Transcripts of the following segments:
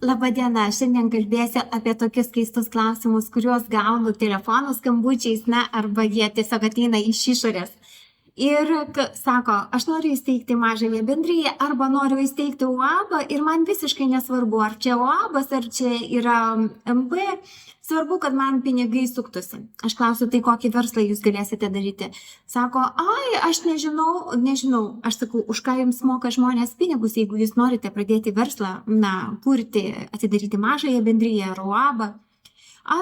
Labadiena, šiandien kalbėsiu apie tokius keistus klausimus, kuriuos gaunu telefonų skambučiais, arba jie tiesiog ateina iš išorės. Ir sako, aš noriu įsteigti mažąją bendriją arba noriu įsteigti UABą ir man visiškai nesvarbu, ar čia UABas, ar čia yra MB, svarbu, kad man pinigai suktųsi. Aš klausiu, tai kokį verslą jūs galėsite daryti? Sako, aš nežinau. Aš sakau, už ką jums moka žmonės pinigus, jeigu jūs norite pradėti verslą, kurti, atidaryti mažąją bendriją ar UABą.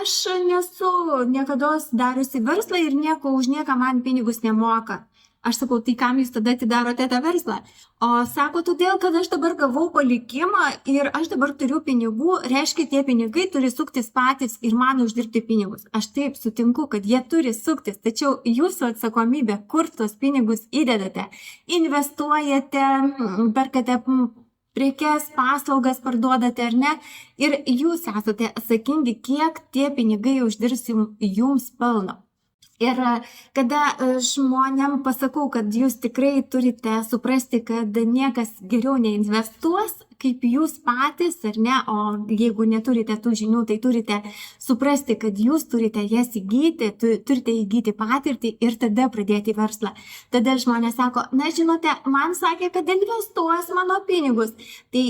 Aš nesu niekados dariusi verslą ir nieko už nieką man pinigus nemoka. Aš sakau, tai kam jūs tada atidarote tą verslą? O sako, todėl, kad aš dabar gavau palikimą ir aš dabar turiu pinigų, reiškia, tie pinigai turi suktis patys ir man uždirbti pinigus. Aš taip sutinku, kad jie turi suktis, tačiau jūsų atsakomybė, kur tos pinigus įdedate, investuojate, perkate prekes, paslaugas parduodate ar ne, ir jūs esate atsakingi, kiek tie pinigai uždirbs jums pelno. Ir kada žmonėm pasakau, kad jūs tikrai turite suprasti, kad niekas geriau neinvestuos, kaip jūs patys, ar ne, o jeigu neturite tų žinių, tai turite suprasti, kad jūs turite jas įgyti, turite įgyti patirtį ir tada pradėti verslą. Tada žmonės sako, žinote, man sakė, kad investuos mano pinigus. Tai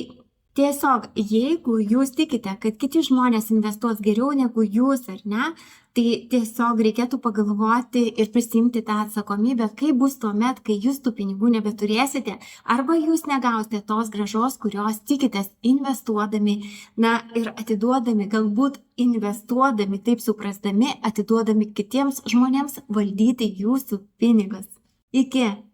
tiesiog, jeigu jūs tikite, kad kiti žmonės investuos geriau negu jūs, ar ne, tai tiesiog reikėtų pagalvoti ir prisimti tą atsakomybę, kaip bus tuomet, kai jūs tų pinigų nebeturėsite, arba jūs negausite tos grąžos, kurios tikitės investuodami, ir atiduodami, galbūt investuodami, taip suprasdami, atiduodami kitiems žmonėms valdyti jūsų pinigus. Iki.